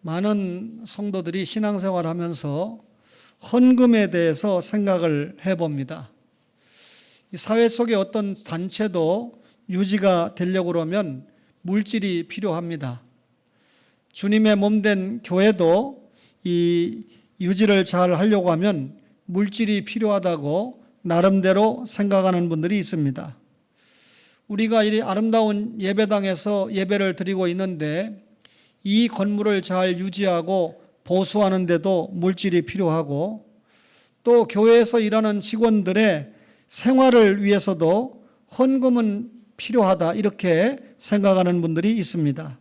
많은 성도들이 신앙생활 하면서 헌금에 대해서 생각을 해봅니다. 이 사회 속의 어떤 단체도 유지가 되려고 그러면 물질이 필요합니다. 주님의 몸된 교회도 이 유지를 잘 하려고 하면 물질이 필요하다고 나름대로 생각하는 분들이 있습니다. 우리가 이 아름다운 예배당에서 예배를 드리고 있는데 이 건물을 잘 유지하고 보수하는 데도 물질이 필요하고, 또 교회에서 일하는 직원들의 생활을 위해서도 헌금은 필요하다, 이렇게 생각하는 분들이 있습니다.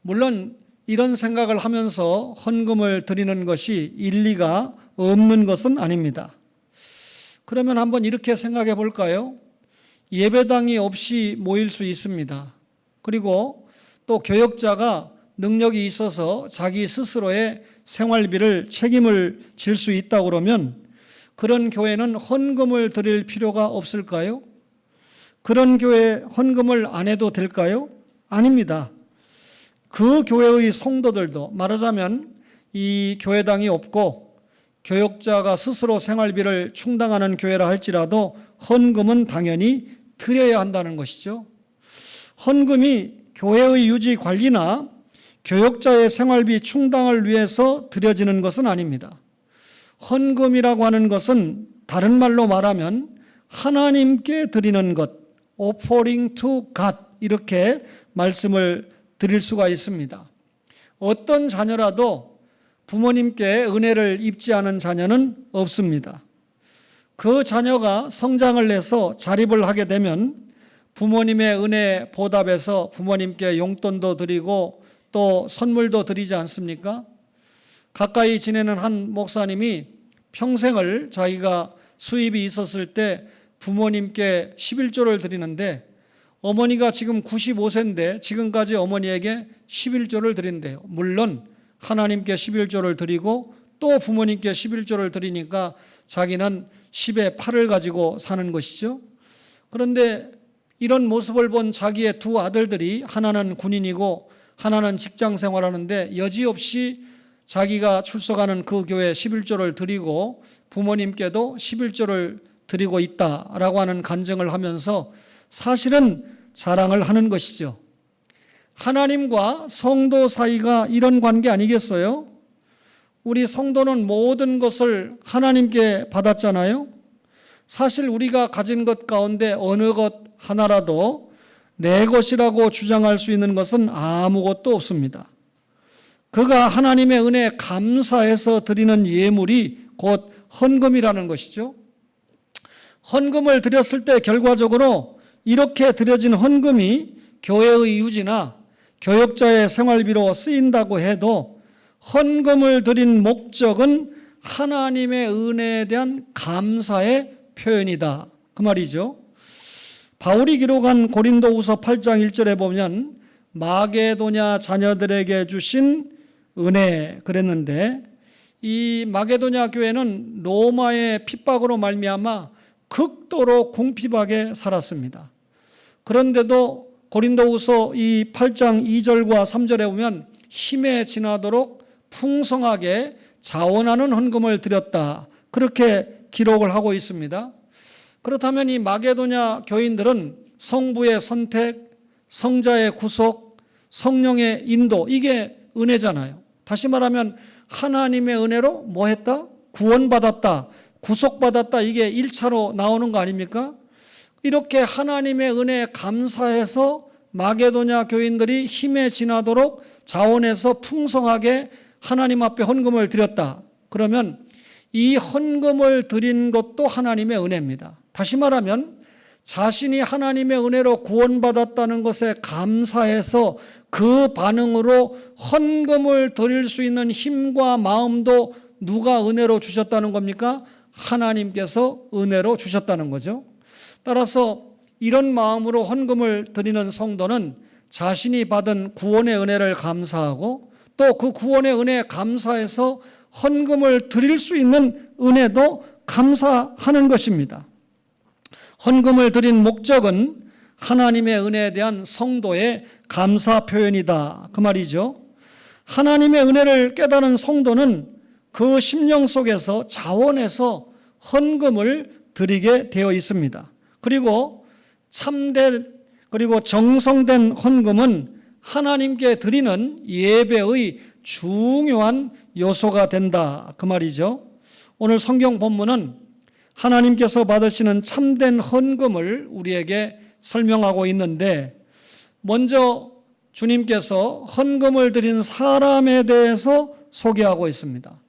물론 이런 생각을 하면서 헌금을 드리는 것이 일리가 없는 것은 아닙니다. 그러면 한번 이렇게 생각해 볼까요? 예배당이 없이 모일 수 있습니다. 그리고 또 교역자가 능력이 있어서 자기 스스로의 생활비를 책임을 질 수 있다고 그러면 그런 교회는 헌금을 드릴 필요가 없을까요? 그런 교회 헌금을 안 해도 될까요? 아닙니다. 그 교회의 성도들도 말하자면 이 교회당이 없고 교역자가 스스로 생활비를 충당하는 교회라 할지라도 헌금은 당연히 드려야 한다는 것이죠. 헌금이 교회의 유지 관리나 교역자의 생활비 충당을 위해서 드려지는 것은 아닙니다. 헌금이라고 하는 것은 다른 말로 말하면 하나님께 드리는 것, offering to God, 이렇게 말씀을 드릴 수가 있습니다. 어떤 자녀라도 부모님께 은혜를 입지 않은 자녀는 없습니다. 그 자녀가 성장을 해서 자립을 하게 되면 부모님의 은혜 보답해서 부모님께 용돈도 드리고 또 선물도 드리지 않습니까? 가까이 지내는 한 목사님이 평생을 자기가 수입이 있었을 때 부모님께 11조를 드리는데, 어머니가 지금 95세인데 지금까지 어머니에게 11조를 드린대요. 물론 하나님께 11조를 드리고 또 부모님께 11조를 드리니까 자기는 10의 8을 가지고 사는 것이죠. 그런데 이런 모습을 본 자기의 두 아들들이 하나는 군인이고 하나는 직장 생활하는데 여지없이 자기가 출석하는 그 교회에 11조를 드리고 부모님께도 11조를 드리고 있다라고 하는 간증을 하면서 사실은 자랑을 하는 것이죠. 하나님과 성도 사이가 이런 관계 아니겠어요? 우리 성도는 모든 것을 하나님께 받았잖아요. 사실 우리가 가진 것 가운데 어느 것 하나라도 내 것이라고 주장할 수 있는 것은 아무것도 없습니다. 그가 하나님의 은혜에 감사해서 드리는 예물이 곧 헌금이라는 것이죠. 헌금을 드렸을 때 결과적으로 이렇게 드려진 헌금이 교회의 유지나 교역자의 생활비로 쓰인다고 해도 헌금을 드린 목적은 하나님의 은혜에 대한 감사의 표현이다, 그 말이죠. 바울이 기록한 고린도후서 8장 1절에 보면 마게도냐 자녀들에게 주신 은혜 그랬는데, 이 마게도냐 교회는 로마의 핍박으로 말미암아 극도로 궁핍하게 살았습니다. 그런데도 고린도후서 이 8장 2절과 3절에 보면 힘에 지나도록 풍성하게 자원하는 헌금을 드렸다, 그렇게 기록을 하고 있습니다. 그렇다면 이 마게도냐 교인들은 성부의 선택, 성자의 구속, 성령의 인도, 이게 은혜잖아요. 다시 말하면 하나님의 은혜로 뭐 했다? 구원받았다, 구속받았다, 이게 1차로 나오는 거 아닙니까? 이렇게 하나님의 은혜에 감사해서 마게도냐 교인들이 힘에 지나도록 자원해서 풍성하게 하나님 앞에 헌금을 드렸다. 그러면 이 헌금을 드린 것도 하나님의 은혜입니다. 다시 말하면 자신이 하나님의 은혜로 구원받았다는 것에 감사해서 그 반응으로 헌금을 드릴 수 있는 힘과 마음도 누가 은혜로 주셨다는 겁니까? 하나님께서 은혜로 주셨다는 거죠. 따라서 이런 마음으로 헌금을 드리는 성도는 자신이 받은 구원의 은혜를 감사하고 또 그 구원의 은혜에 감사해서 헌금을 드릴 수 있는 은혜도 감사하는 것입니다. 헌금을 드린 목적은 하나님의 은혜에 대한 성도의 감사 표현이다, 그 말이죠. 하나님의 은혜를 깨달은 성도는 그 심령 속에서 자원해서 헌금을 드리게 되어 있습니다. 그리고 참된 그리고 정성된 헌금은 하나님께 드리는 예배의 중요한 요소가 된다, 그 말이죠. 오늘 성경 본문은 하나님께서 받으시는 참된 헌금을 우리에게 설명하고 있는데, 먼저 주님께서 헌금을 드린 사람에 대해서 소개하고 있습니다.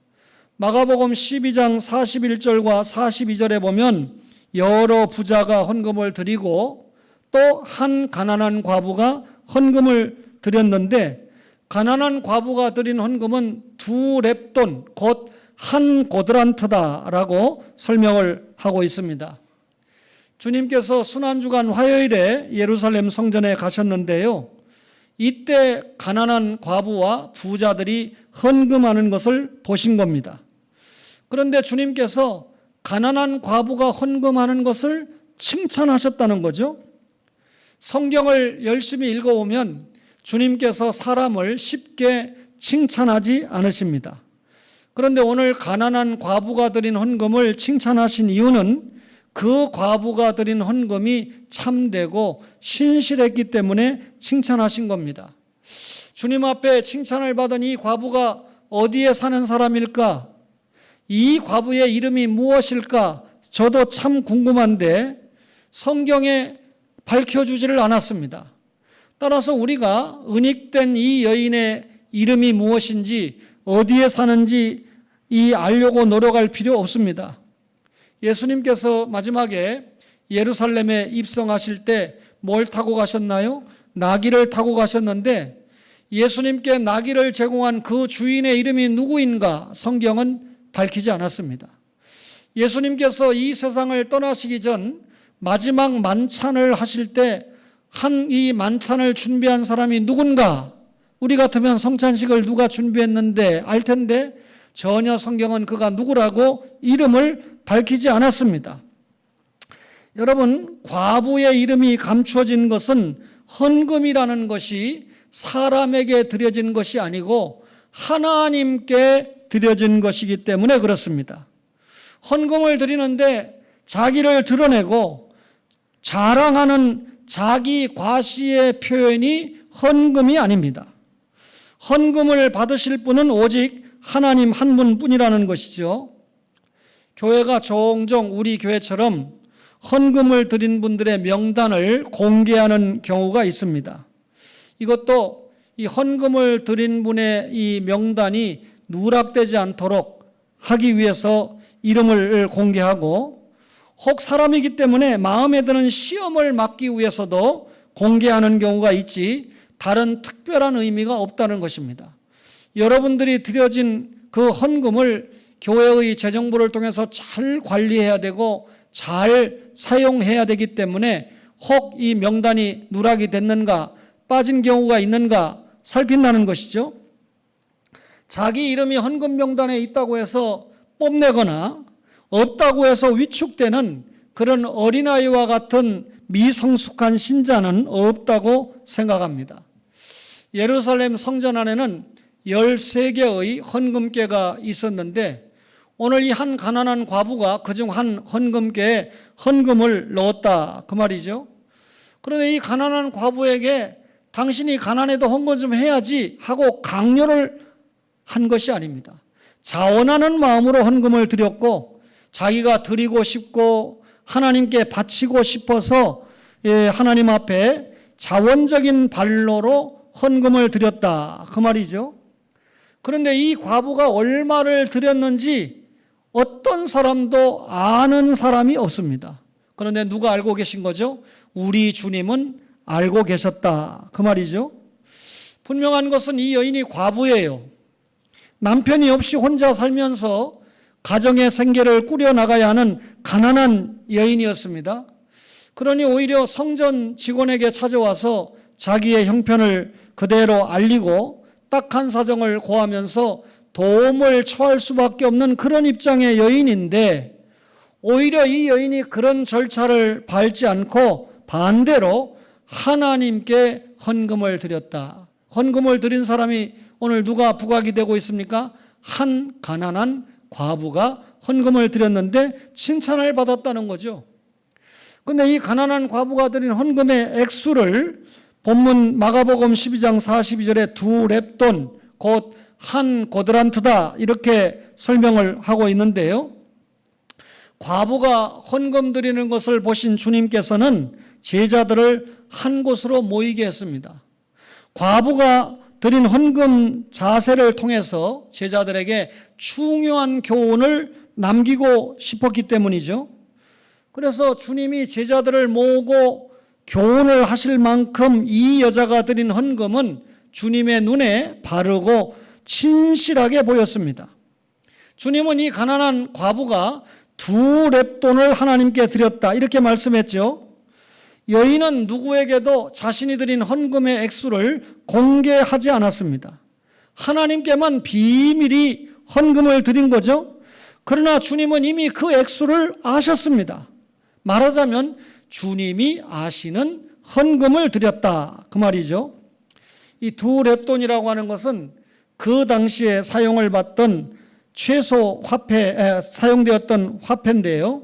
마가복음 12장 41절과 42절에 보면 여러 부자가 헌금을 드리고 또 한 가난한 과부가 헌금을 드렸는데, 가난한 과부가 드린 헌금은 2렙돈, 곧 한 고드란트다라고 설명을 하고 있습니다. 주님께서 순환주간 화요일에 예루살렘 성전에 가셨는데요, 이때 가난한 과부와 부자들이 헌금하는 것을 보신 겁니다. 그런데 주님께서 가난한 과부가 헌금하는 것을 칭찬하셨다는 거죠. 성경을 열심히 읽어보면 주님께서 사람을 쉽게 칭찬하지 않으십니다. 그런데 오늘 가난한 과부가 드린 헌금을 칭찬하신 이유는 그 과부가 드린 헌금이 참되고 신실했기 때문에 칭찬하신 겁니다. 주님 앞에 칭찬을 받은 이 과부가 어디에 사는 사람일까? 이 과부의 이름이 무엇일까? 저도 참 궁금한데 성경에 밝혀주지를 않았습니다. 따라서 우리가 은닉된 이 여인의 이름이 무엇인지, 어디에 사는지 알려고 노력할 필요 없습니다. 예수님께서 마지막에 예루살렘에 입성하실 때 뭘 타고 가셨나요? 나귀를 타고 가셨는데, 예수님께 나귀를 제공한 그 주인의 이름이 누구인가 성경은 밝히지 않았습니다. 예수님께서 이 세상을 떠나시기 전 마지막 만찬을 하실 때 이 만찬을 준비한 사람이 누군가? 우리 같으면 성찬식을 누가 준비했는데 알 텐데 전혀 성경은 그가 누구라고 이름을 밝히지 않았습니다. 여러분, 과부의 이름이 감추어진 것은 헌금이라는 것이 사람에게 드려진 것이 아니고 하나님께 드려진 것이기 때문에 그렇습니다. 헌금을 드리는데 자기를 드러내고 자랑하는 자기 과시의 표현이 헌금이 아닙니다. 헌금을 받으실 분은 오직 하나님 한 분뿐이라는 것이죠. 교회가 종종 우리 교회처럼 헌금을 드린 분들의 명단을 공개하는 경우가 있습니다. 이것도 이 헌금을 드린 분의 이 명단이 누락되지 않도록 하기 위해서 이름을 공개하고, 혹 사람이기 때문에 마음에 드는 시험을 막기 위해서도 공개하는 경우가 있지 다른 특별한 의미가 없다는 것입니다. 여러분들이 드려진 그 헌금을 교회의 재정부를 통해서 잘 관리해야 되고 잘 사용해야 되기 때문에 혹 이 명단이 누락이 됐는가, 빠진 경우가 있는가 살핀다는 것이죠. 자기 이름이 헌금 명단에 있다고 해서 뽐내거나 없다고 해서 위축되는 그런 어린아이와 같은 미성숙한 신자는 없다고 생각합니다. 예루살렘 성전 안에는 13개의 헌금께가 있었는데 오늘 이 한 가난한 과부가 그중 한 헌금께에 헌금을 넣었다, 그 말이죠. 그런데 이 가난한 과부에게 당신이 가난해도 헌금 좀 해야지 하고 강요를 한 것이 아닙니다. 자원하는 마음으로 헌금을 드렸고 자기가 드리고 싶고 하나님께 바치고 싶어서 하나님 앞에 자원적인 발로로 헌금을 드렸다, 그 말이죠. 그런데 이 과부가 얼마를 드렸는지 어떤 사람도 아는 사람이 없습니다. 그런데 누가 알고 계신 거죠? 우리 주님은 알고 계셨다, 그 말이죠. 분명한 것은 이 여인이 과부예요. 남편이 없이 혼자 살면서 가정의 생계를 꾸려나가야 하는 가난한 여인이었습니다. 그러니 오히려 성전 직원에게 찾아와서 자기의 형편을 그대로 알리고 딱한 사정을 고하면서 도움을 청할 수밖에 없는 그런 입장의 여인인데, 오히려 이 여인이 그런 절차를 밟지 않고 반대로 하나님께 헌금을 드렸다. 헌금을 드린 사람이 오늘 누가 부각이 되고 있습니까? 한 가난한 과부가 헌금을 드렸는데 칭찬을 받았다는 거죠. 그런데 이 가난한 과부가 드린 헌금의 액수를 본문 마가복음 12장 42절에 2렙돈, 곧 한 고드란트다, 이렇게 설명을 하고 있는데요. 과부가 헌금 드리는 것을 보신 주님께서는 제자들을 한 곳으로 모이게 했습니다. 과부가 드린 헌금 자세를 통해서 제자들에게 중요한 교훈을 남기고 싶었기 때문이죠. 그래서 주님이 제자들을 모으고 교훈을 하실 만큼 이 여자가 드린 헌금은 주님의 눈에 바르고 진실하게 보였습니다. 주님은 이 가난한 과부가 2렙돈을 하나님께 드렸다, 이렇게 말씀했죠. 여인은 누구에게도 자신이 드린 헌금의 액수를 공개하지 않았습니다. 하나님께만 비밀히 헌금을 드린 거죠. 그러나 주님은 이미 그 액수를 아셨습니다. 말하자면 주님이 아시는 헌금을 드렸다, 그 말이죠. 이 2렙돈이라고 하는 것은 그 당시에 사용을 받던 최소 사용되었던 화폐인데요.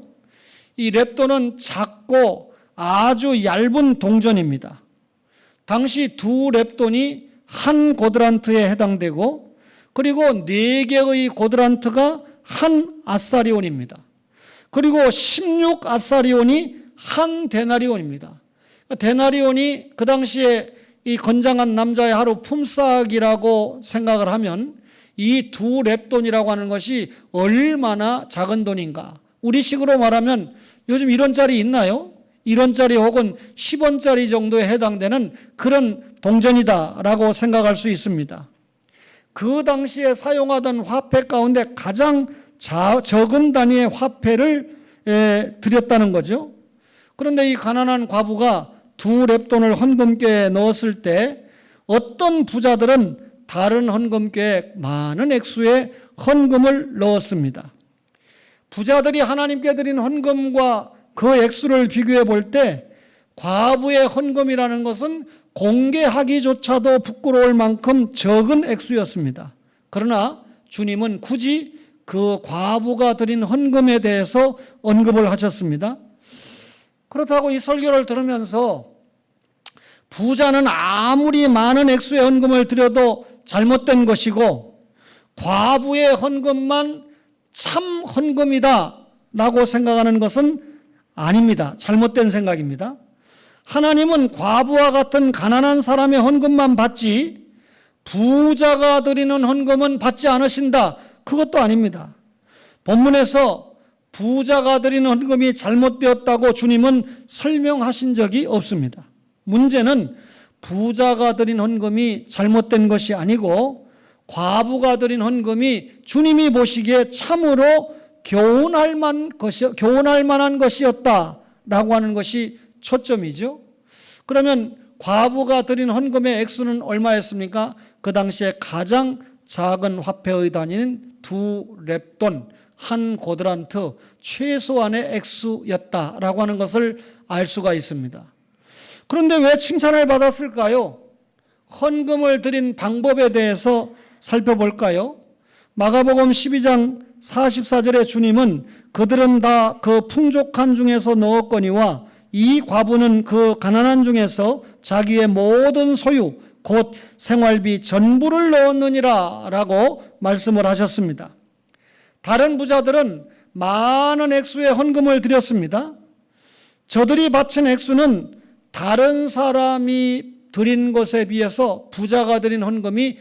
이 렙돈은 작고 아주 얇은 동전입니다. 당시 2렙돈이 한 고드란트에 해당되고, 그리고 4개의 고드란트가 한 아사리온입니다. 그리고 16아사리온이 한 데나리온입니다. 데나리온이 그 당시에 이 건장한 남자의 하루 품삯이라고 생각을 하면 이 2렙돈이라고 하는 것이 얼마나 작은 돈인가. 우리식으로 말하면 요즘 1원짜리 있나요? 1원짜리 혹은 10원짜리 정도에 해당되는 그런 동전이다라고 생각할 수 있습니다. 그 당시에 사용하던 화폐 가운데 가장 적은 단위의 화폐를 드렸다는 거죠. 그런데 이 가난한 과부가 2렙돈을 헌금궤에 넣었을 때 어떤 부자들은 다른 헌금궤에 많은 액수의 헌금을 넣었습니다. 부자들이 하나님께 드린 헌금과 그 액수를 비교해 볼 때 과부의 헌금이라는 것은 공개하기조차도 부끄러울 만큼 적은 액수였습니다. 그러나 주님은 굳이 그 과부가 드린 헌금에 대해서 언급을 하셨습니다. 그렇다고 이 설교를 들으면서 부자는 아무리 많은 액수의 헌금을 드려도 잘못된 것이고 과부의 헌금만 참 헌금이다 라고 생각하는 것은 아닙니다. 잘못된 생각입니다. 하나님은 과부와 같은 가난한 사람의 헌금만 받지 부자가 드리는 헌금은 받지 않으신다, 그것도 아닙니다. 본문에서 부자가 드리는 헌금이 잘못되었다고 주님은 설명하신 적이 없습니다. 문제는 부자가 드린 헌금이 잘못된 것이 아니고 과부가 드린 헌금이 주님이 보시기에 참으로 교훈할 만한 것이었다라고 하는 것이 초점이죠. 그러면 과부가 드린 헌금의 액수는 얼마였습니까? 그 당시에 가장 작은 화폐의 단위는 2렙돈, 한 고드란트, 최소한의 액수였다라고 하는 것을 알 수가 있습니다. 그런데 왜 칭찬을 받았을까요? 헌금을 드린 방법에 대해서 살펴볼까요? 마가복음 12장 44절에 주님은 그들은 다 그 풍족한 중에서 넣었거니와 이 과부는 그 가난한 중에서 자기의 모든 소유 곧 생활비 전부를 넣었느니라 라고 말씀을 하셨습니다. 다른 부자들은 많은 액수의 헌금을 드렸습니다. 저들이 바친 액수는 다른 사람이 드린 것에 비해서 부자가 드린 헌금이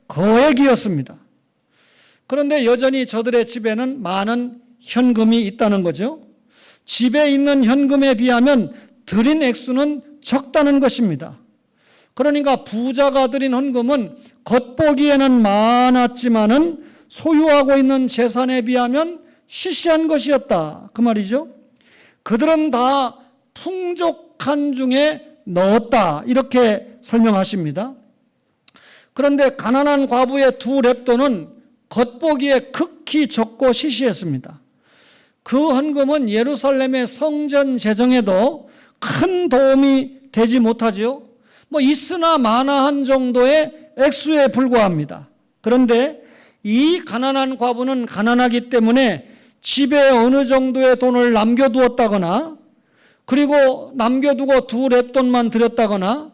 거액이었습니다. 그런데 여전히 저들의 집에는 많은 현금이 있다는 거죠. 집에 있는 현금에 비하면 드린 액수는 적다는 것입니다. 그러니까 부자가 드린 헌금은 겉보기에는 많았지만은 소유하고 있는 재산에 비하면 시시한 것이었다, 그 말이죠. 그들은 다 풍족한 중에 넣었다, 이렇게 설명하십니다. 그런데 가난한 과부의 2렙돈은 겉보기에 극히 적고 시시했습니다. 그 헌금은 예루살렘의 성전 재정에도 큰 도움이 되지 못하죠. 있으나 마나한 정도의 액수에 불과합니다. 그런데 이 가난한 과부는 가난하기 때문에 집에 어느 정도의 돈을 남겨두었다거나, 그리고 남겨두고 2렙돈만 드렸다거나,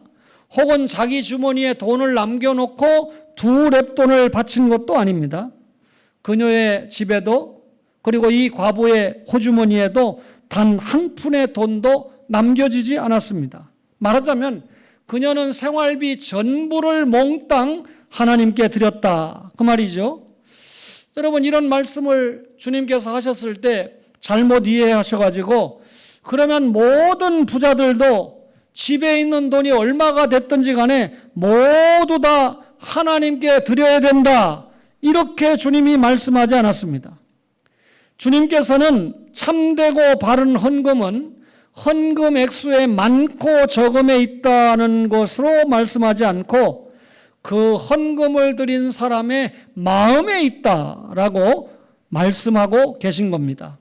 혹은 자기 주머니에 돈을 남겨놓고 2렙돈을 바친 것도 아닙니다. 그녀의 집에도, 그리고 이 과부의 호주머니에도 단 한 푼의 돈도 남겨지지 않았습니다. 말하자면 그녀는 생활비 전부를 몽땅 하나님께 드렸다, 그 말이죠. 여러분, 이런 말씀을 주님께서 하셨을 때 잘못 이해하셔가지고, 그러면 모든 부자들도 집에 있는 돈이 얼마가 됐든지 간에 모두 다 하나님께 드려야 된다, 이렇게 주님이 말씀하지 않았습니다. 주님께서는 참되고 바른 헌금은 헌금 액수에 많고 적음에 있다는 것으로 말씀하지 않고 그 헌금을 드린 사람의 마음에 있다라고 말씀하고 계신 겁니다.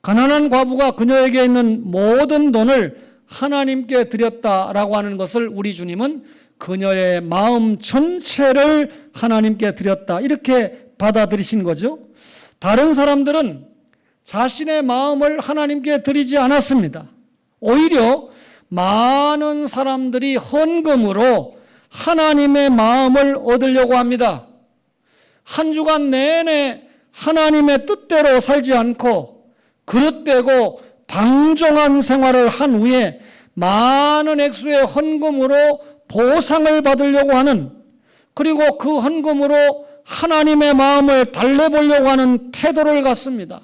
가난한 과부가 그녀에게 있는 모든 돈을 하나님께 드렸다라고 하는 것을 우리 주님은 그녀의 마음 전체를 하나님께 드렸다, 이렇게 받아들이신 거죠. 다른 사람들은 자신의 마음을 하나님께 드리지 않았습니다. 오히려 많은 사람들이 헌금으로 하나님의 마음을 얻으려고 합니다. 한 주간 내내 하나님의 뜻대로 살지 않고 그릇되고 방종한 생활을 한 후에 많은 액수의 헌금으로 보상을 받으려고 하는, 그리고 그 헌금으로 하나님의 마음을 달래보려고 하는 태도를 갖습니다.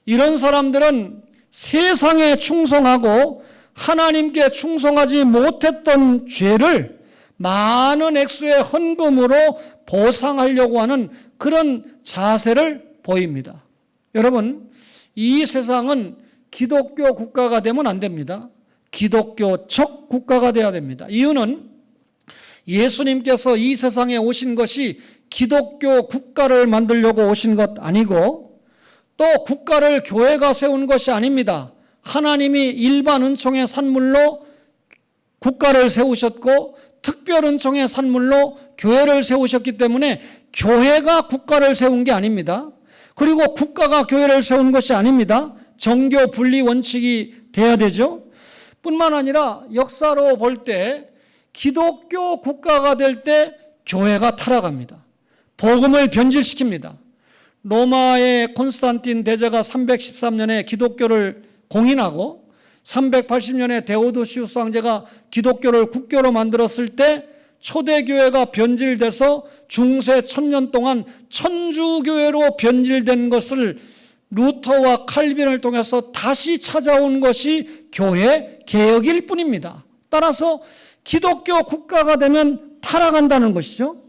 이런 사람들은 세상에 충성하고 하나님께 충성하지 못했던 죄를 많은 액수의 헌금으로 보상하려고 하는 그런 자세를 보입니다. 여러분, 이 세상은 기독교 국가가 되면 안 됩니다. 기독교적 국가가 되어야 됩니다. 이유는 예수님께서 이 세상에 오신 것이 기독교 국가를 만들려고 오신 것 아니고, 또 국가를 교회가 세운 것이 아닙니다. 하나님이 일반 은총의 산물로 국가를 세우셨고 특별 은총의 산물로 교회를 세우셨기 때문에 교회가 국가를 세운 게 아닙니다. 그리고 국가가 교회를 세운 것이 아닙니다. 정교 분리 원칙이 돼야 되죠. 뿐만 아니라 역사로 볼 때 기독교 국가가 될 때 교회가 타락합니다. 복음을 변질시킵니다. 로마의 콘스탄틴 대제가 313년에 기독교를 공인하고 380년에 데오도시우스 황제가 기독교를 국교로 만들었을 때 초대교회가 변질돼서 중세 1000년 동안 천주교회로 변질된 것을 루터와 칼빈을 통해서 다시 찾아온 것이 교회 개혁일 뿐입니다. 따라서 기독교 국가가 되면 타락한다는 것이죠.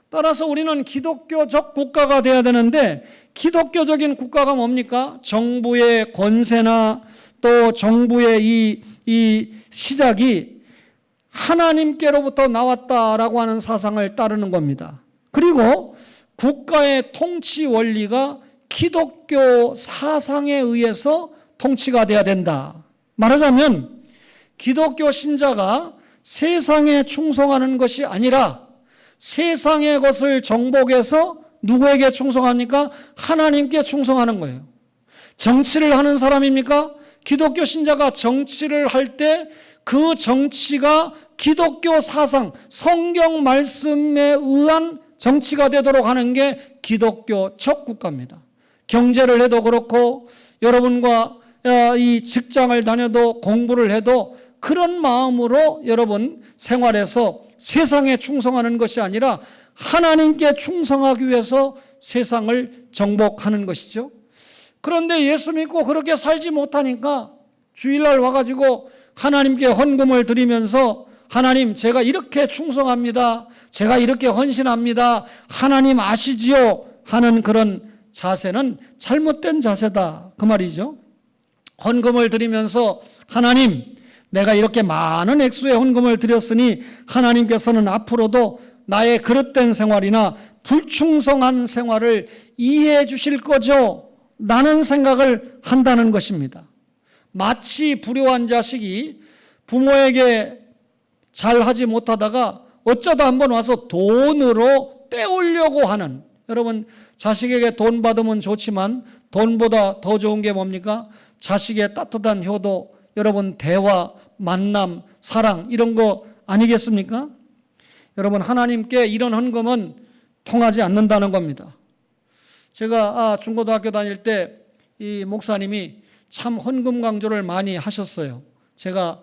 따라서 우리는 기독교적 국가가 되어야 되는데, 기독교적인 국가가 뭡니까? 정부의 권세나 또 정부의 이 시작이 하나님께로부터 나왔다라고 하는 사상을 따르는 겁니다. 그리고 국가의 통치 원리가 기독교 사상에 의해서 통치가 되어야 된다. 말하자면 기독교 신자가 세상에 충성하는 것이 아니라 세상의 것을 정복해서 누구에게 충성합니까? 하나님께 충성하는 거예요. 정치를 하는 사람입니까? 기독교 신자가 정치를 할 때 그 정치가 기독교 사상, 성경 말씀에 의한 정치가 되도록 하는 게 기독교적 국가입니다. 경제를 해도 그렇고 여러분과 이 직장을 다녀도 공부를 해도 그런 마음으로 여러분 생활에서 세상에 충성하는 것이 아니라 하나님께 충성하기 위해서 세상을 정복하는 것이죠. 그런데 예수 믿고 그렇게 살지 못하니까 주일날 와가지고 하나님께 헌금을 드리면서 하나님, 제가 이렇게 충성합니다, 제가 이렇게 헌신합니다, 하나님 아시지요 하는 그런 자세는 잘못된 자세다, 그 말이죠. 헌금을 드리면서 하나님, 내가 이렇게 많은 액수의 헌금을 드렸으니 하나님께서는 앞으로도 나의 그릇된 생활이나 불충성한 생활을 이해해 주실 거죠? 라는 생각을 한다는 것입니다. 마치 불효한 자식이 부모에게 잘하지 못하다가 어쩌다 한번 와서 돈으로 때우려고 하는, 여러분 자식에게 돈 받으면 좋지만 돈보다 더 좋은 게 뭡니까? 자식의 따뜻한 효도, 여러분 대화, 만남, 사랑 이런 거 아니겠습니까? 여러분 하나님께 이런 헌금은 통하지 않는다는 겁니다. 제가 중고등학교 다닐 때 이 목사님이 참 헌금 강조를 많이 하셨어요. 제가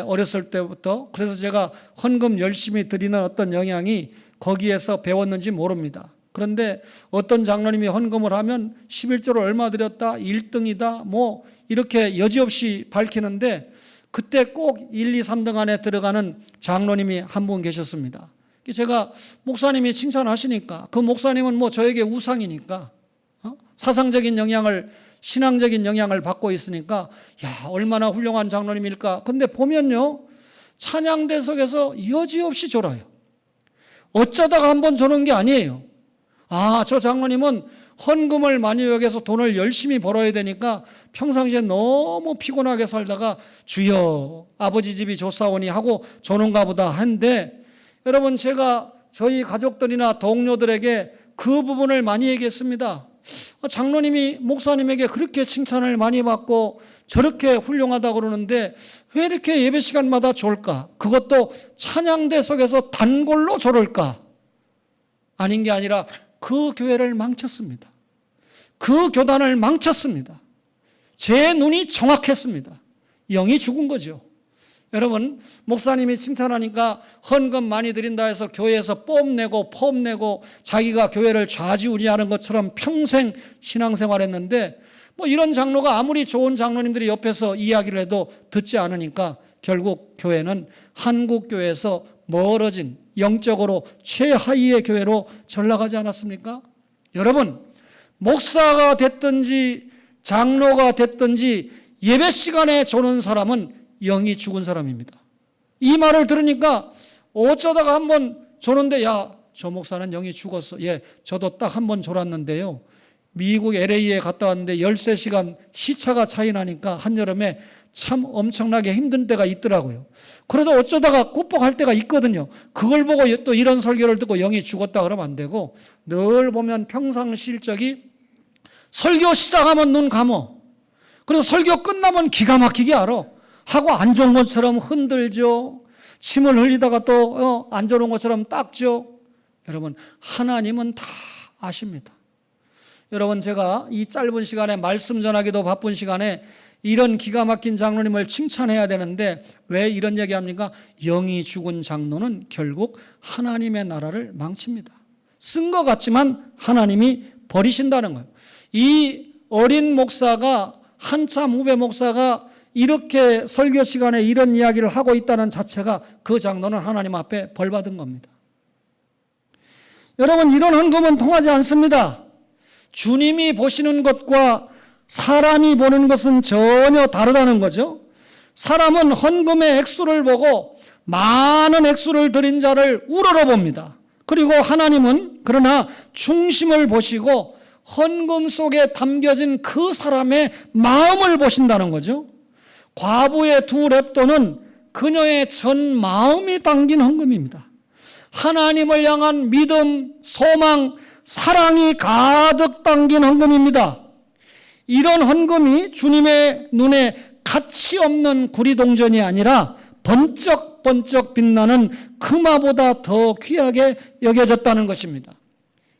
어렸을 때부터. 그래서 제가 헌금 열심히 드리는 어떤 영향이 거기에서 배웠는지 모릅니다. 그런데 어떤 장로님이 헌금을 하면 11조를 얼마 드렸다, 1등이다, 뭐 이렇게 여지없이 밝히는데 그때 꼭 1, 2, 3등 안에 들어가는 장로님이 한 분 계셨습니다. 제가 목사님이 칭찬하시니까, 그 목사님은 뭐 저에게 우상이니까 사상적인 영향을, 신앙적인 영향을 받고 있으니까 야 얼마나 훌륭한 장로님일까. 근데 보면요 찬양대석에서 여지없이 졸아요. 어쩌다가 한번 저런 게 아니에요. 저 장로님은 헌금을 많이 여기서 돈을 열심히 벌어야 되니까 평상시에 너무 피곤하게 살다가 주여 아버지 집이 좋사오니 하고 조는가 보다 한데, 여러분 제가 저희 가족들이나 동료들에게 그 부분을 많이 얘기했습니다. 장로님이 목사님에게 그렇게 칭찬을 많이 받고 저렇게 훌륭하다고 그러는데 왜 이렇게 예배 시간마다 졸까? 그것도 찬양대석에서 단골로 졸을까? 아닌 게 아니라 그 교회를 망쳤습니다. 그 교단을 망쳤습니다. 제 눈이 정확했습니다. 영이 죽은 거죠. 여러분 목사님이 칭찬하니까 헌금 많이 드린다 해서 교회에서 뽐내고 폼내고 자기가 교회를 좌지우지하는 것처럼 평생 신앙생활했는데, 뭐 이런 장로가 아무리 좋은 장로님들이 옆에서 이야기를 해도 듣지 않으니까 결국 교회는 한국교회에서 멀어진, 영적으로 최하위의 교회로 전락하지 않았습니까? 여러분 목사가 됐든지 장로가 됐든지 예배 시간에 조는 사람은 영이 죽은 사람입니다. 이 말을 들으니까 어쩌다가 한번 조는데 저 목사는 영이 죽었어. 저도 딱 한 번 졸았는데요. 미국 LA에 갔다 왔는데 13시간 시차가 차이 나니까 한여름에 참 엄청나게 힘든 때가 있더라고요. 그래도 어쩌다가 꾹뻑할 때가 있거든요. 그걸 보고 또 이런 설교를 듣고 영이 죽었다 그러면 안 되고, 늘 보면 평상실적이 설교 시작하면 눈 감어. 그리고 설교 끝나면 기가 막히게 알아. 하고 안 좋은 것처럼 흔들죠. 침을 흘리다가 또 안 좋은 것처럼 닦죠. 여러분 하나님은 다 아십니다. 여러분 제가 이 짧은 시간에 말씀 전하기도 바쁜 시간에 이런 기가 막힌 장로님을 칭찬해야 되는데 왜 이런 얘기합니까? 영이 죽은 장로는 결국 하나님의 나라를 망칩니다. 쓴 것 같지만 하나님이 버리신다는 거예요. 이 어린 목사가, 한참 후배 목사가 이렇게 설교 시간에 이런 이야기를 하고 있다는 자체가 그 장로는 하나님 앞에 벌받은 겁니다. 여러분 이런 헌금은 통하지 않습니다. 주님이 보시는 것과 사람이 보는 것은 전혀 다르다는 거죠. 사람은 헌금의 액수를 보고 많은 액수를 드린 자를 우러러봅니다. 그리고 하나님은 그러나 중심을 보시고 헌금 속에 담겨진 그 사람의 마음을 보신다는 거죠. 과부의 2렙돈은 그녀의 전 마음이 담긴 헌금입니다. 하나님을 향한 믿음, 소망, 사랑이 가득 담긴 헌금입니다. 이런 헌금이 주님의 눈에 가치 없는 구리동전이 아니라 번쩍번쩍 빛나는 금화보다 더 귀하게 여겨졌다는 것입니다.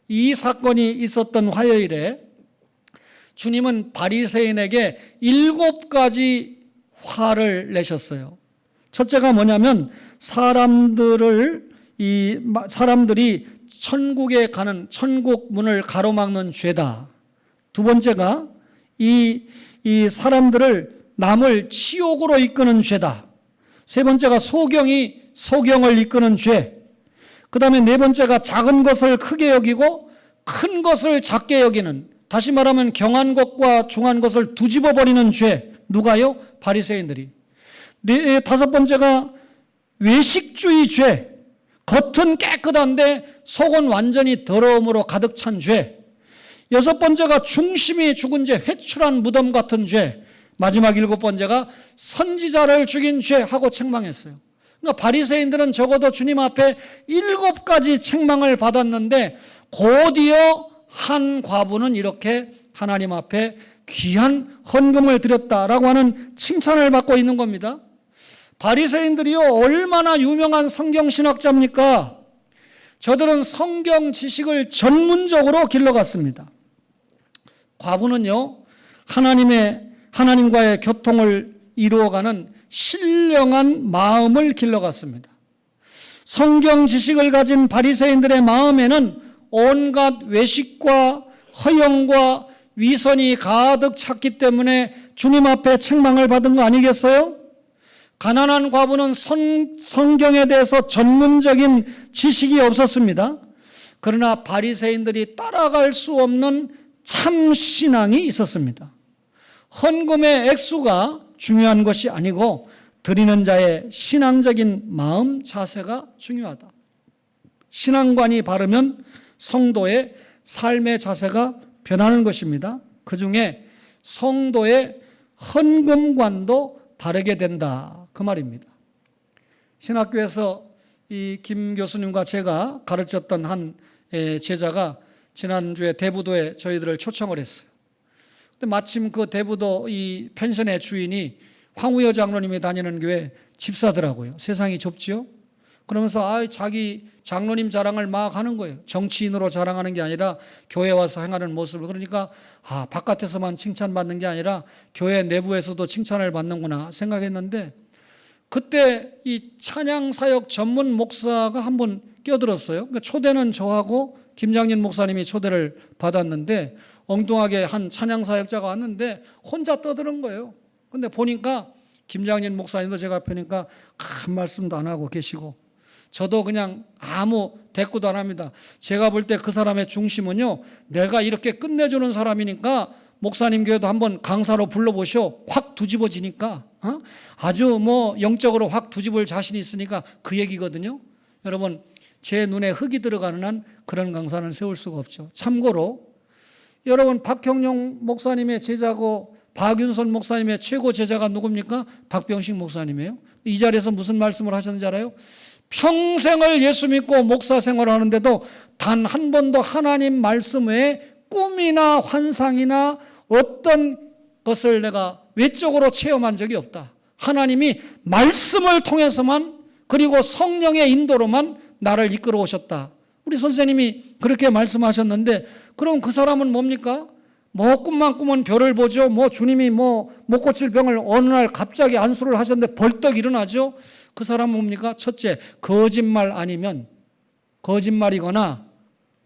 이 사건이 있었던 화요일에 주님은 바리새인에게 7가지 화를 내셨어요. 첫째가 뭐냐면 사람들이 천국에 가는, 천국 문을 가로막는 죄다. 두 번째가 이 사람들을 남을 치욕으로 이끄는 죄다. 세 번째가 소경이 소경을 이끄는 죄. 그 다음에 네 번째가 작은 것을 크게 여기고 큰 것을 작게 여기는, 다시 말하면 경한 것과 중한 것을 뒤집어 버리는 죄. 누가요? 바리새인들이. 다섯 번째가 외식주의 죄. 겉은 깨끗한데 속은 완전히 더러움으로 가득 찬 죄. 여섯 번째가 중심이 죽은 죄, 회출한 무덤 같은 죄. 마지막 7번째가 선지자를 죽인 죄 하고 책망했어요. 그러니까 바리새인들은 적어도 주님 앞에 7가지 책망을 받았는데 곧이어 한 과부는 이렇게 하나님 앞에 귀한 헌금을 드렸다라고 하는 칭찬을 받고 있는 겁니다. 바리새인들이요, 얼마나 유명한 성경신학자입니까? 저들은 성경 지식을 전문적으로 길러갔습니다. 과부는요, 하나님과의 교통을 이루어가는 신령한 마음을 길러갔습니다. 성경 지식을 가진 바리새인들의 마음에는 온갖 외식과 허영과 위선이 가득 찼기 때문에 주님 앞에 책망을 받은 거 아니겠어요? 가난한 과부는 성경에 대해서 전문적인 지식이 없었습니다. 그러나 바리새인들이 따라갈 수 없는 참 신앙이 있었습니다. 헌금의 액수가 중요한 것이 아니고 드리는 자의 신앙적인 마음 자세가 중요하다. 신앙관이 바르면 성도의 삶의 자세가 변하는 것입니다. 그 중에 성도의 헌금관도 바르게 된다, 그 말입니다. 신학교에서 이 김 교수님과 제가 가르쳤던 한 제자가 지난주에 대부도에 저희들을 초청을 했어요. 근데 마침 그 대부도 이 펜션의 주인이 황우여 장로님이 다니는 교회 집사더라고요. 세상이 좁지요? 그러면서 자기 장로님 자랑을 막 하는 거예요. 정치인으로 자랑하는 게 아니라 교회 와서 행하는 모습을. 그러니까 바깥에서만 칭찬받는 게 아니라 교회 내부에서도 칭찬을 받는구나 생각했는데, 그때 이 찬양사역 전문 목사가 한 분 끼어들었어요. 그러니까 초대는 저하고 김장진 목사님이 초대를 받았는데, 엉뚱하게 한 찬양사역자가 왔는데 혼자 떠드는 거예요. 근데 보니까 김장진 목사님도 제가 보니까 큰 말씀도 안 하고 계시고, 저도 그냥 아무 대꾸도 안 합니다. 제가 볼 때 그 사람의 중심은요, 내가 이렇게 끝내주는 사람이니까 목사님 교회도 한번 강사로 불러보셔. 확 뒤집어지니까, 아주 영적으로 확 뒤집을 자신이 있으니까 그 얘기거든요. 여러분, 제 눈에 흙이 들어가는 한 그런 강사는 세울 수가 없죠. 참고로 여러분, 박형용 목사님의 제자고 박윤선 목사님의 최고 제자가 누굽니까? 박병식 목사님이에요. 이 자리에서 무슨 말씀을 하셨는지 알아요? 평생을 예수 믿고 목사 생활을 하는데도 단 한 번도 하나님 말씀 외에 꿈이나 환상이나 어떤 것을 내가 외적으로 체험한 적이 없다. 하나님이 말씀을 통해서만, 그리고 성령의 인도로만 나를 이끌어 오셨다. 우리 선생님이 그렇게 말씀하셨는데, 그럼 그 사람은 뭡니까? 꿈만 꾸면 별을 보죠. 주님이 못 고칠 병을 어느 날 갑자기 안수를 하셨는데 벌떡 일어나죠. 그 사람은 뭡니까? 첫째, 거짓말이거나,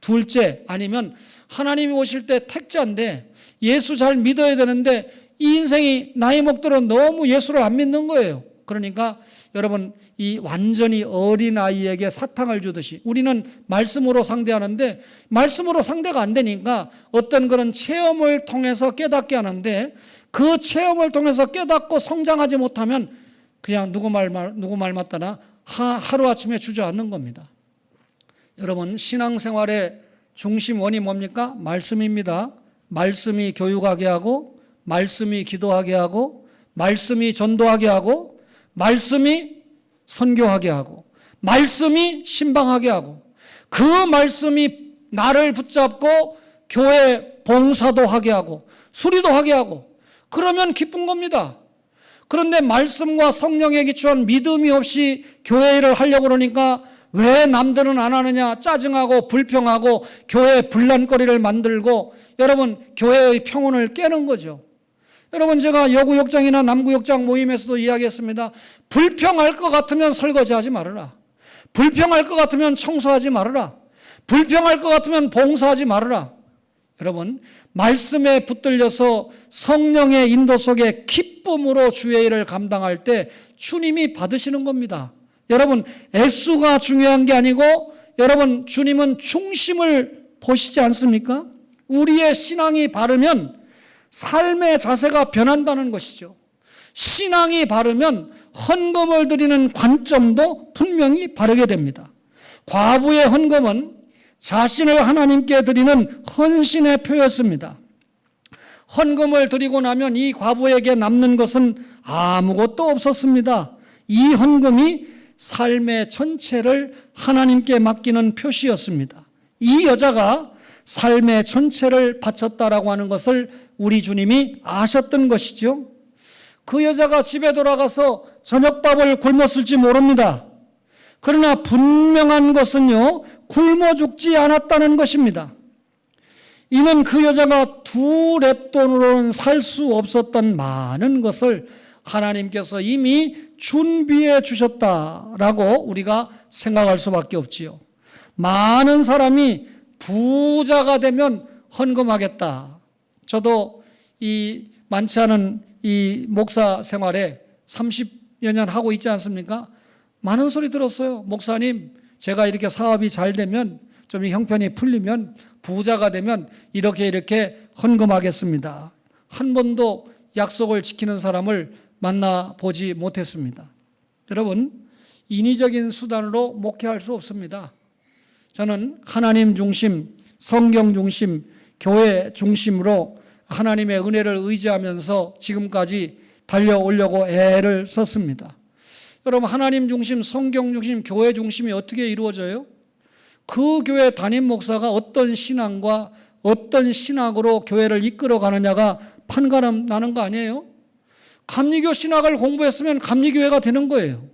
둘째, 아니면 하나님이 오실 때 택자인데 예수 잘 믿어야 되는데 이 인생이 나이 먹도록 너무 예수를 안 믿는 거예요. 그러니까 여러분, 이 완전히 어린아이에게 사탕을 주듯이 우리는 말씀으로 상대하는데, 말씀으로 상대가 안 되니까 어떤 그런 체험을 통해서 깨닫게 하는데, 그 체험을 통해서 깨닫고 성장하지 못하면 그냥 누구 말 맞다나 하루아침에 주저앉는 겁니다. 여러분, 신앙생활의 중심원이 뭡니까? 말씀입니다. 말씀이 교육하게 하고, 말씀이 기도하게 하고, 말씀이 전도하게 하고, 말씀이 선교하게 하고, 말씀이 신방하게 하고, 그 말씀이 나를 붙잡고 교회 봉사도 하게 하고 수리도 하게 하고, 그러면 기쁜 겁니다. 그런데 말씀과 성령에 기초한 믿음이 없이 교회 일을 하려고 그러니까 왜 남들은 안 하느냐 짜증하고 불평하고 교회 분란거리를 만들고, 여러분, 교회의 평온을 깨는 거죠. 여러분, 제가 여구역장이나 남구역장 모임에서도 이야기했습니다. 불평할 것 같으면 설거지하지 말아라. 불평할 것 같으면 청소하지 말아라. 불평할 것 같으면 봉사하지 말아라. 여러분, 말씀에 붙들려서 성령의 인도 속에 기쁨으로 주의 일을 감당할 때 주님이 받으시는 겁니다. 여러분, 액수가 중요한 게 아니고, 여러분, 주님은 중심을 보시지 않습니까? 우리의 신앙이 바르면 삶의 자세가 변한다는 것이죠. 신앙이 바르면 헌금을 드리는 관점도 분명히 바르게 됩니다. 과부의 헌금은 자신을 하나님께 드리는 헌신의 표였습니다. 헌금을 드리고 나면 이 과부에게 남는 것은 아무것도 없었습니다. 이 헌금이 삶의 전체를 하나님께 맡기는 표시였습니다. 이 여자가 삶의 전체를 바쳤다라고 하는 것을 우리 주님이 아셨던 것이죠. 그 여자가 집에 돌아가서 저녁밥을 굶었을지 모릅니다. 그러나 분명한 것은요, 굶어 죽지 않았다는 것입니다. 이는 그 여자가 2렙돈으로는 살 수 없었던 많은 것을 하나님께서 이미 준비해 주셨다라고 우리가 생각할 수밖에 없지요. 많은 사람이 부자가 되면 헌금하겠다. 저도 이 많지 않은 이 목사 생활에 30여 년 하고 있지 않습니까? 많은 소리 들었어요. 목사님, 제가 이렇게 사업이 잘 되면, 좀 형편이 풀리면, 부자가 되면 이렇게 헌금하겠습니다. 한 번도 약속을 지키는 사람을 만나보지 못했습니다. 여러분, 인위적인 수단으로 목회할 수 없습니다. 저는 하나님 중심, 성경 중심, 교회 중심으로 하나님의 은혜를 의지하면서 지금까지 달려오려고 애를 썼습니다. 여러분, 하나님 중심, 성경 중심, 교회 중심이 어떻게 이루어져요? 그 교회 담임 목사가 어떤 신앙과 어떤 신학으로 교회를 이끌어 가느냐가 판가름 나는 거 아니에요? 감리교 신학을 공부했으면 감리교회가 되는 거예요.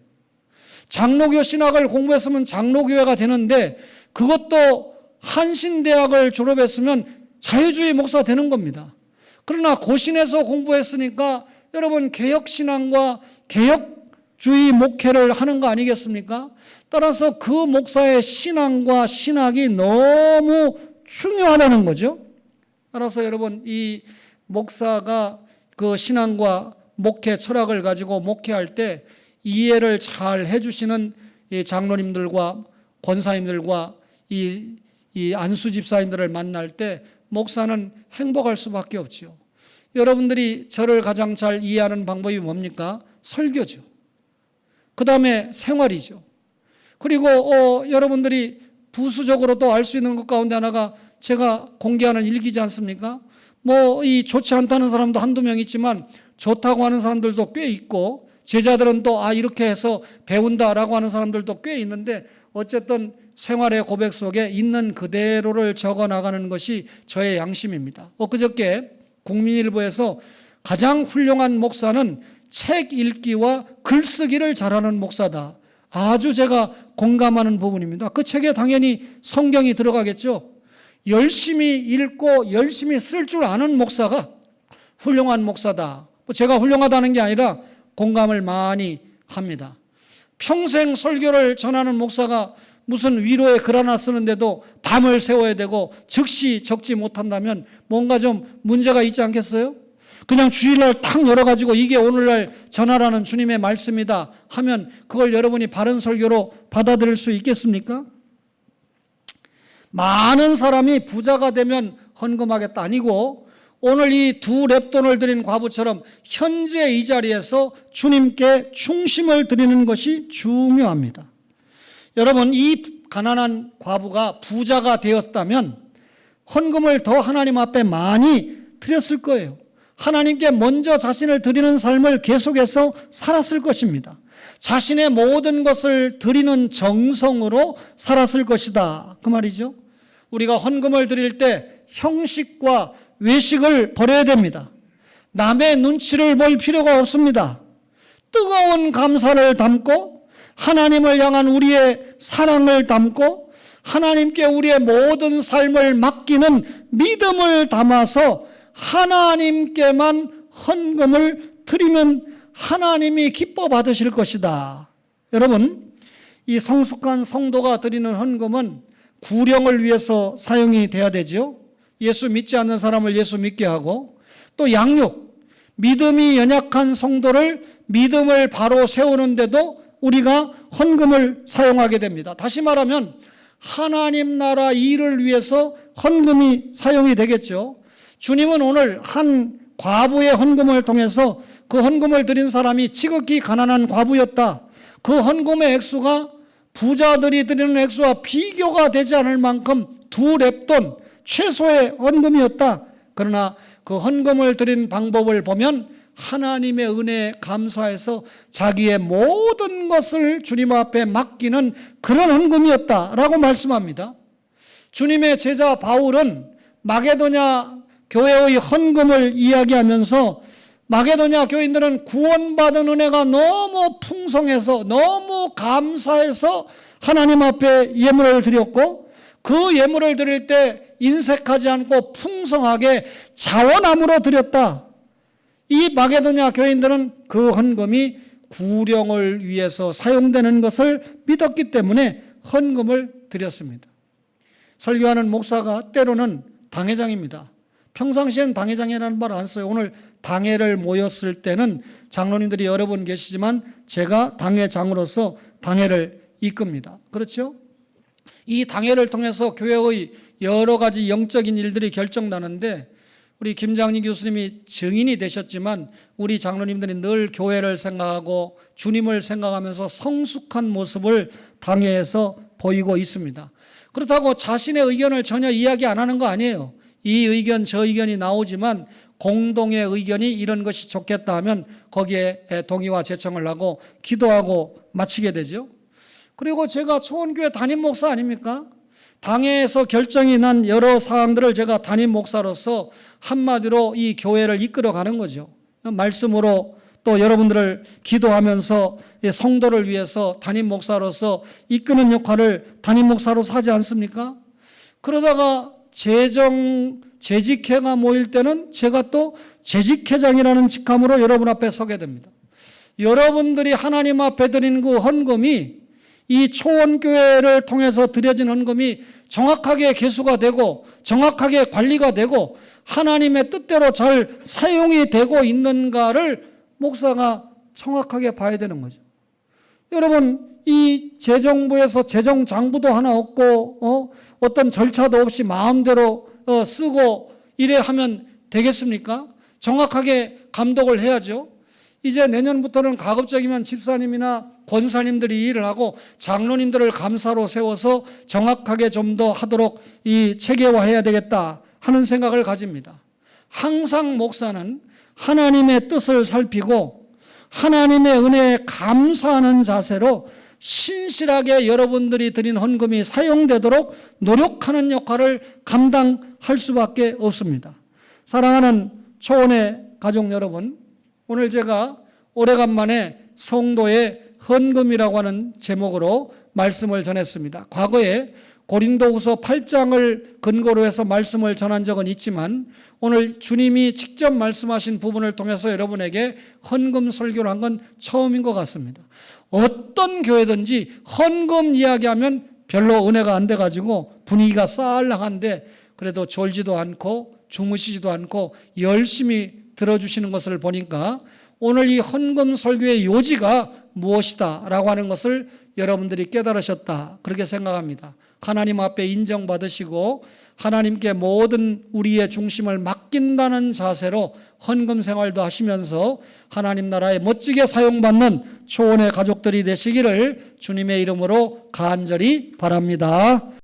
장로교 신학을 공부했으면 장로교회가 되는데, 그것도 한신대학을 졸업했으면 자유주의 목사가 되는 겁니다. 그러나 고신에서 공부했으니까 여러분 개혁신앙과 개혁주의 목회를 하는 거 아니겠습니까? 따라서 그 목사의 신앙과 신학이 너무 중요하다는 거죠. 따라서 여러분, 이 목사가 그 신앙과 목회 철학을 가지고 목회할 때 이해를 잘 해주시는 이 장로님들과 권사님들과 이 안수 집사님들을 만날 때 목사는 행복할 수밖에 없죠. 여러분들이 저를 가장 잘 이해하는 방법이 뭡니까? 설교죠. 그 다음에 생활이죠. 그리고 여러분들이 부수적으로 또 알 수 있는 것 가운데 하나가 제가 공개하는 일기지 않습니까? 이 좋지 않다는 사람도 한두 명 있지만 좋다고 하는 사람들도 꽤 있고, 제자들은 또 이렇게 해서 배운다라고 하는 사람들도 꽤 있는데, 어쨌든 생활의 고백 속에 있는 그대로를 적어 나가는 것이 저의 양심입니다. 엊그저께 국민일보에서 가장 훌륭한 목사는 책 읽기와 글쓰기를 잘하는 목사다. 아주 제가 공감하는 부분입니다. 그 책에 당연히 성경이 들어가겠죠. 열심히 읽고 열심히 쓸 줄 아는 목사가 훌륭한 목사다. 제가 훌륭하다는 게 아니라 공감을 많이 합니다. 평생 설교를 전하는 목사가 무슨 위로의 글 하나 쓰는데도 밤을 새워야 되고 즉시 적지 못한다면 뭔가 좀 문제가 있지 않겠어요? 그냥 주일날 탁 열어가지고 이게 오늘날 전하라는 주님의 말씀이다 하면 그걸 여러분이 바른 설교로 받아들일 수 있겠습니까? 많은 사람이 부자가 되면 헌금하겠다 아니고, 오늘 이 2렙돈을 드린 과부처럼 현재 이 자리에서 주님께 충심을 드리는 것이 중요합니다. 여러분, 이 가난한 과부가 부자가 되었다면 헌금을 더 하나님 앞에 많이 드렸을 거예요. 하나님께 먼저 자신을 드리는 삶을 계속해서 살았을 것입니다. 자신의 모든 것을 드리는 정성으로 살았을 것이다, 그 말이죠. 우리가 헌금을 드릴 때 형식과 외식을 버려야 됩니다. 남의 눈치를 볼 필요가 없습니다. 뜨거운 감사를 담고 하나님을 향한 우리의 사랑을 담고 하나님께 우리의 모든 삶을 맡기는 믿음을 담아서 하나님께만 헌금을 드리면 하나님이 기뻐 받으실 것이다. 여러분, 이 성숙한 성도가 드리는 헌금은 구령을 위해서 사용이 돼야 되죠. 예수 믿지 않는 사람을 예수 믿게 하고, 또 양육, 믿음이 연약한 성도를 믿음을 바로 세우는데도 우리가 헌금을 사용하게 됩니다. 다시 말하면 하나님 나라 일을 위해서 헌금이 사용이 되겠죠. 주님은 오늘 한 과부의 헌금을 통해서 그 헌금을 드린 사람이 지극히 가난한 과부였다. 그 헌금의 액수가 부자들이 드리는 액수와 비교가 되지 않을 만큼 2렙돈 최소의 헌금이었다. 그러나 그 헌금을 드린 방법을 보면 하나님의 은혜에 감사해서 자기의 모든 것을 주님 앞에 맡기는 그런 헌금이었다라고 말씀합니다. 주님의 제자 바울은 마게도냐 교회의 헌금을 이야기하면서 마게도냐 교인들은 구원받은 은혜가 너무 풍성해서 너무 감사해서 하나님 앞에 예물을 드렸고, 그 예물을 드릴 때 인색하지 않고 풍성하게 자원함으로 드렸다. 이 마게도냐 교인들은 그 헌금이 구령을 위해서 사용되는 것을 믿었기 때문에 헌금을 드렸습니다. 설교하는 목사가 때로는 당회장입니다. 평상시엔 당회장이라는 말 안 써요. 오늘 당회를 모였을 때는 장로님들이 여러 분 계시지만 제가 당회장으로서 당회를 이끕니다. 그렇죠? 이 당회를 통해서 교회의 여러 가지 영적인 일들이 결정나는데, 우리 김장리 교수님이 증인이 되셨지만 우리 장로님들이 늘 교회를 생각하고 주님을 생각하면서 성숙한 모습을 당회에서 보이고 있습니다. 그렇다고 자신의 의견을 전혀 이야기 안 하는 거 아니에요. 이 의견 저 의견이 나오지만 공동의 의견이 이런 것이 좋겠다 하면 거기에 동의와 제청을 하고 기도하고 마치게 되죠. 그리고 제가 초원교회 담임 목사 아닙니까? 당회에서 결정이 난 여러 사항들을 제가 담임 목사로서 한마디로 이 교회를 이끌어가는 거죠. 말씀으로 또 여러분들을 기도하면서 성도를 위해서 담임 목사로서 이끄는 역할을 담임 목사로서 하지 않습니까? 그러다가 재직회가 모일 때는 제가 또 재직회장이라는 직함으로 여러분 앞에 서게 됩니다. 여러분들이 하나님 앞에 드린 그 헌금이, 이 초원교회를 통해서 드려진 헌금이 정확하게 계수가 되고 정확하게 관리가 되고 하나님의 뜻대로 잘 사용이 되고 있는가를 목사가 정확하게 봐야 되는 거죠. 여러분, 이 재정부에서 재정장부도 하나 없고 어떤 절차도 없이 마음대로 쓰고 이래 하면 되겠습니까? 정확하게 감독을 해야죠. 이제 내년부터는 가급적이면 집사님이나 권사님들이 일을 하고 장로님들을 감사로 세워서 정확하게 좀 더 하도록 이 체계화해야 되겠다 하는 생각을 가집니다. 항상 목사는 하나님의 뜻을 살피고 하나님의 은혜에 감사하는 자세로 신실하게 여러분들이 드린 헌금이 사용되도록 노력하는 역할을 감당할 수밖에 없습니다. 사랑하는 초원의 가족 여러분, 오늘 제가 오래간만에 성도의 헌금이라고 하는 제목으로 말씀을 전했습니다. 과거에 고린도후서 8장을 근거로 해서 말씀을 전한 적은 있지만 오늘 주님이 직접 말씀하신 부분을 통해서 여러분에게 헌금 설교를 한 건 처음인 것 같습니다. 어떤 교회든지 헌금 이야기하면 별로 은혜가 안 돼가지고 분위기가 쌀랑한데 그래도 졸지도 않고 주무시지도 않고 열심히 들어주시는 것을 보니까 오늘 이 헌금 설교의 요지가 무엇이다 라고 하는 것을 여러분들이 깨달으셨다, 그렇게 생각합니다. 하나님 앞에 인정받으시고 하나님께 모든 우리의 중심을 맡긴다는 자세로 헌금 생활도 하시면서 하나님 나라에 멋지게 사용받는 초원의 가족들이 되시기를 주님의 이름으로 간절히 바랍니다.